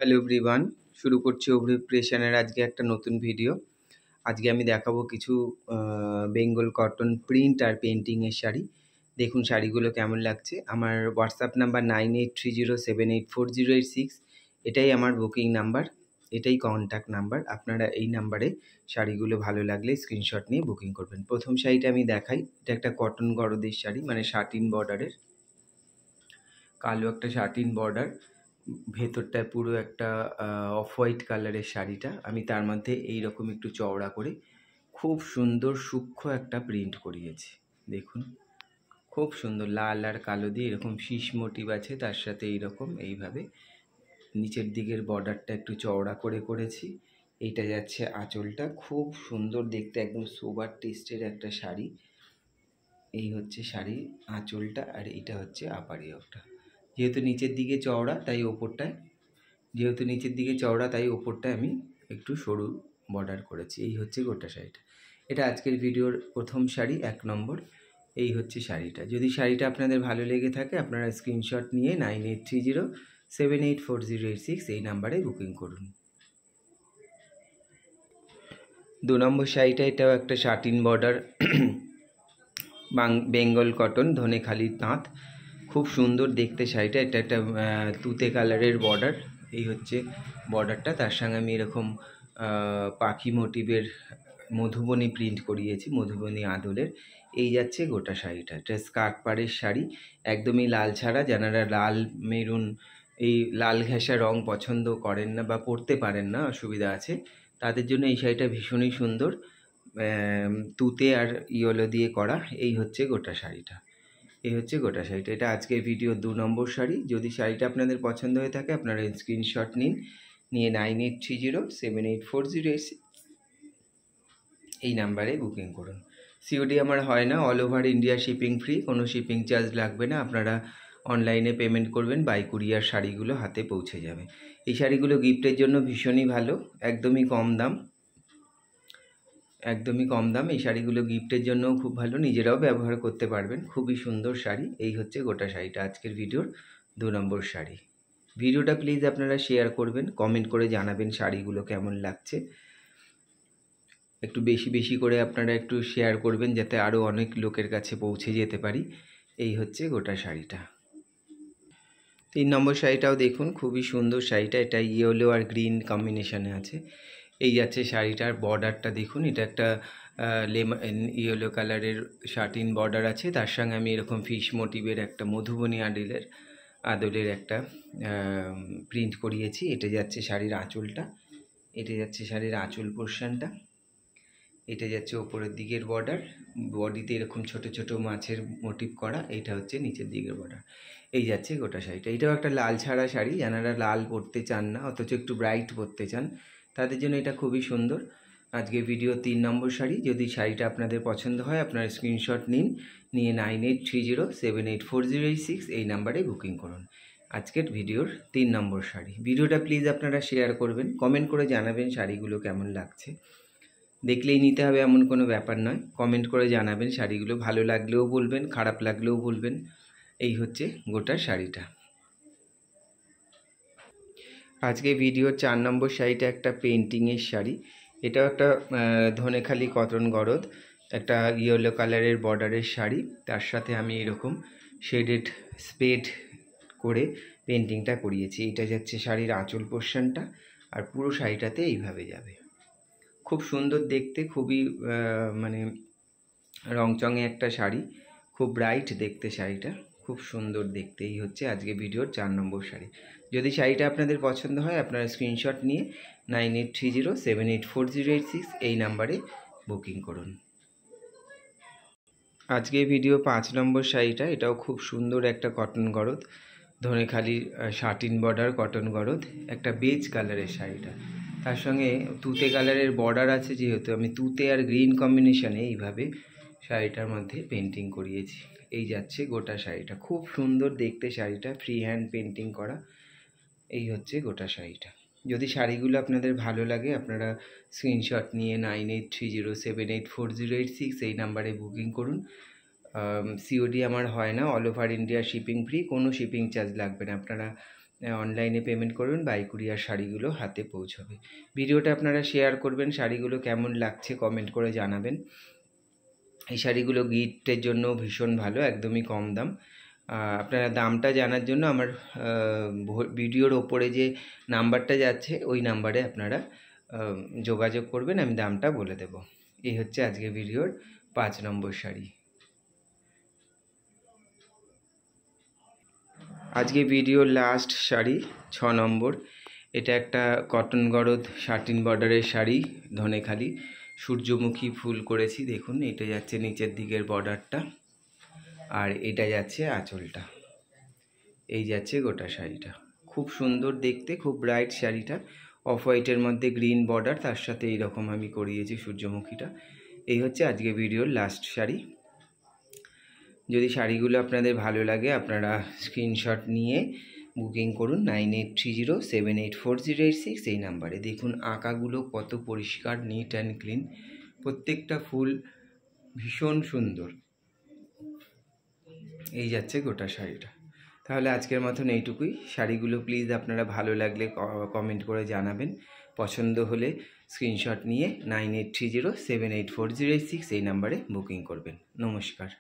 Hello everyone, শুরু করছি অভি ক্রিয়েশনের আজকে একটা নতুন ভিডিও। আজকে আমি দেখাবো কিছু বেঙ্গল কটন প্রিন্ট আর পেইন্টিংয়ের শাড়ি। দেখুন শাড়িগুলো কেমন লাগছে। আমার হোয়াটসঅ্যাপ নাম্বার 9830784086, এটাই আমার বুকিং নাম্বার, এটাই কন্ট্যাক্ট নাম্বার। আপনারা এই নাম্বারে শাড়িগুলো ভালো লাগলে স্ক্রিনশট নিয়ে বুকিং করবেন। প্রথম শাড়িটা আমি দেখাই। এটা একটা কটন গরদের শাড়ি, মানে শাটিন বর্ডারের, কালো একটা শাটিন বর্ডার, ভেতরটায় পুরো একটা অফ হোয়াইট কালারের শাড়িটা আমি তার মধ্যে এইরকম একটু চওড়া করে খুব সুন্দর সূক্ষ্ম একটা প্রিন্ট করিয়েছি। দেখুন খুব সুন্দর লাল আর কালো দিয়ে এরকম শীষ মোটিভ আছে, তার সাথে এইভাবে নিচের দিকের বর্ডারটা একটু চওড়া করে করেছি। এইটা যাচ্ছে আঁচলটা, খুব সুন্দর দেখতে, একদম সোবার টেস্টের একটা শাড়ি। এই হচ্ছে শাড়ির আঁচলটা, আর এটা হচ্ছে আপারিয়টা। যেহেতু নিচের দিকে চওড়া তাই ওপরটায় আমি একটু সরু বর্ডার করেছি। এই হচ্ছে গোটা শাড়িটা। এটা আজকের ভিডিওর প্রথম শাড়ি, 1 নম্বর। এই হচ্ছে শাড়িটা। যদি শাড়িটা আপনাদের ভালো লেগে থাকে আপনারা স্ক্রিনশট নিয়ে 9830784086 এই নাম্বারে বুকিং করুন। 2 নম্বর শাড়িটা, এটাও একটা শাটিন বর্ডার, বেঙ্গল কটন, ধনেখালির তাঁত, খুব সুন্দর দেখতে শাড়িটা। এটা একটা তুতে কালারের বর্ডার। এই হচ্ছে বর্ডারটা, তার সঙ্গে আমি এরকম পাখি মোটিভের মধুবনী প্রিন্ট করিয়েছি, মধুবনী আদলের। এই যাচ্ছে গোটা শাড়িটা। এটা স্কার্ট পাড়ের শাড়ি, একদমই লাল ছাড়া। যারা লাল মেরুন এই লাল ঘেঁষা রং পছন্দ করেন না বা পরতে পারেন না, অসুবিধা আছে, তাদের জন্য এই শাড়িটা ভীষণই সুন্দর। তুতে আর ইয়েলো দিয়ে করা। এই হচ্ছে গোটা শাড়িটা। এটা আজকের ভিডিও 2 নম্বর শাড়ি। যদি শাড়িটা আপনাদের পছন্দ হয়ে থাকে আপনারা স্ক্রিনশট নিয়ে 9830784086 এই নাম্বারে বুকিং করুন। সিওডি আমার হয় না, all over India shipping free, কোনো শিপিং চার্জ লাগবে না। আপনারা অনলাইনে পেমেন্ট করবেন, বাই কুরিয়ার শাড়িগুলো হাতে পৌঁছে যাবে। এই শাড়িগুলো গিফটের জন্য ভীষণই ভালো, একদমই কম দাম। এই শাড়িগুলো গিফটের জন্যও খুব ভালো, নিজেরাও ব্যবহার করতে পারবেন। খুবই সুন্দর শাড়ি। এই হচ্ছে গোটা শাড়িটা, আজকের ভিডিওর 2 নম্বর শাড়ি। ভিডিওটা প্লিজ আপনারা শেয়ার করবেন, কমেন্ট করে জানাবেন শাড়িগুলো কেমন লাগছে। একটু বেশি করে আপনারা একটু শেয়ার করবেন, যাতে আরও অনেক লোকের কাছে পৌঁছে যেতে পারি। এই হচ্ছে গোটা শাড়িটা। 3 নম্বর শাড়িটাও দেখুন, খুবই সুন্দর শাড়িটা। এটা ইয়েলো আর গ্রিন কম্বিনেশনে আছে। এই যাচ্ছে শাড়িটার বর্ডারটা দেখুন, এটা একটা ইয়েলো কালারের শাটিন বর্ডার আছে, তার সঙ্গে আমি এরকম ফিশ মোটিভের একটা মধুবনী আদলের একটা প্রিন্ট করিয়েছি। এটা যাচ্ছে শাড়ির আঁচলটা, এটা যাচ্ছে শাড়ির আঁচল পোর্শনটা, এটা যাচ্ছে ওপরের দিকের বর্ডার, বডিতে এরকম ছোট ছোট মাছের মোটিভ করা। এটা হচ্ছে নিচের দিকের বর্ডার। এই যাচ্ছে গোটা শাড়িটা। এটাও একটা লাল ছাড়া শাড়ি, যারা লাল পরতে চান না অথচ একটু ব্রাইট পরতে চান তাদের জন্য এটা খুবই সুন্দর। আজকে ভিডিও 3 নম্বর শাড়ি। যদি শাড়িটা আপনাদের পছন্দ হয় আপনারা স্ক্রিনশট নিয়ে 9830784086 এই নাম্বারে বুকিং করুন। আজকের ভিডিওর 3 নম্বর শাড়ি। ভিডিওটা প্লিজ আপনারা শেয়ার করবেন, কমেন্ট করে জানাবেন শাড়িগুলো কেমন লাগছে। দেখলেই নিতে হবে এমন কোনো ব্যাপার নয়, কমেন্ট করে জানাবেন। শাড়িগুলো ভালো লাগলেও বলবেন, খারাপ লাগলেও বলবেন। এই হচ্ছে গোটা শাড়িটা। আজকে ভিডিওর 4 নম্বর শাড়িটা একটা পেন্টিংয়ের শাড়ি। এটাও একটা ধনেখালি কটন গরদ, একটা ইয়েলো কালারের বর্ডারের শাড়ি, তার সাথে আমি এরকম শেডেড স্পেড করে পেন্টিংটা করিয়েছি। এটা যাচ্ছে শাড়ির আঁচল পোর্শনটা, আর পুরো শাড়িটাতে এইভাবে যাবে। খুব সুন্দর দেখতে, খুবই মানে রংচঙে একটা শাড়ি, খুব ব্রাইট দেখতে শাড়িটা, খুব সুন্দর দেখতে। এই হচ্ছে আজকে ভিডিওর 4 নম্বর শাড়ি। যদি শাড়িটা আপনাদের পছন্দ হয় আপনারা স্ক্রিনশট নিয়ে 9830784086 এই নাম্বারে বুকিং করুন। আজকে ভিডিও 5 নম্বর শাড়িটা। এটাও খুব সুন্দর একটা কটন গরদ, ধনেখালির শাটিন বর্ডার কটন গরদ, একটা বেজ কালারের শাড়িটা, তার সঙ্গে তুতে কালারের বর্ডার আছে। যেহেতু আমি তুতে আর গ্রিন কম্বিনেশনে এইভাবে শাড়িটার মধ্যে পেন্টিং করিয়েছি। এই যাচ্ছে গোটা শাড়িটা, খুব সুন্দর দেখতে শাড়িটা, ফ্রি হ্যান্ড পেন্টিং করা। এই হচ্ছে গোটা শাড়িটা। যদি শাড়িগুলো আপনাদের ভালো লাগে আপনারা স্ক্রিনশট নিয়ে 9830784086 এই নাম্বারে বুকিং করুন। সিওডি আমার হয় না, all over India shipping free, কোনো শিপিং চার্জ লাগবে না। আপনারা অনলাইনে পেমেন্ট করবেন, বাই কুরিয়ার শাড়িগুলো হাতে পৌঁছবে। ভিডিওটা আপনারা শেয়ার করবেন, শাড়িগুলো কেমন লাগছে কমেন্ট করে জানাবেন। এই শাড়িগুলো গিফটের জন্য ভীষণ ভালো, একদমই কম দাম। আপনারা দামটা জানার জন্য আমার ভিডিওর ওপরে যে নাম্বারটা যাচ্ছে ওই নাম্বারে আপনারা যোগাযোগ করবেন, আমি দামটা বলে দেব। এই হচ্ছে আজকে ভিডিওর 5 নম্বর শাড়ি। আজকে ভিডিওর লাস্ট শাড়ি 6 নম্বর। এটা একটা কটন গরদ শাটিন বর্ডারের শাড়ি, ধনেখালি সূর্যমুখী ফুল করেছি। দেখুন, এটা যাচ্ছে নিচের দিকের বর্ডারটা, আর এটা যাচ্ছে আঁচলটা। এই যাচ্ছে গোটা শাড়িটা, খুব সুন্দর দেখতে, খুব ব্রাইট শাড়িটা। অফ হোয়াইটের মধ্যে গ্রিন বর্ডার, তার সাথে এইরকম আমি করিয়েছি সূর্যমুখীটা। এই হচ্ছে আজকে ভিডিওর লাস্ট শাড়ি। যদি শাড়িগুলো আপনাদের ভালো লাগে আপনারা স্ক্রিনশট নিয়ে বুকিং করুন 9830784086 এই নাম্বারে। দেখুন আঁকাগুলো কত পরিষ্কার, নিট অ্যান্ড ক্লিন, প্রত্যেকটা ফুল ভীষণ সুন্দর। এই যাচ্ছে গোটা শাড়িটা। তাহলে আজকের মতন এইটুকুই। শাড়িগুলো প্লিজ আপনারা ভালো লাগলে কমেন্ট করে জানাবেন, পছন্দ হলে স্ক্রিনশট নিয়ে 9830784086 এই নাম্বারে বুকিং করবেন। নমস্কার।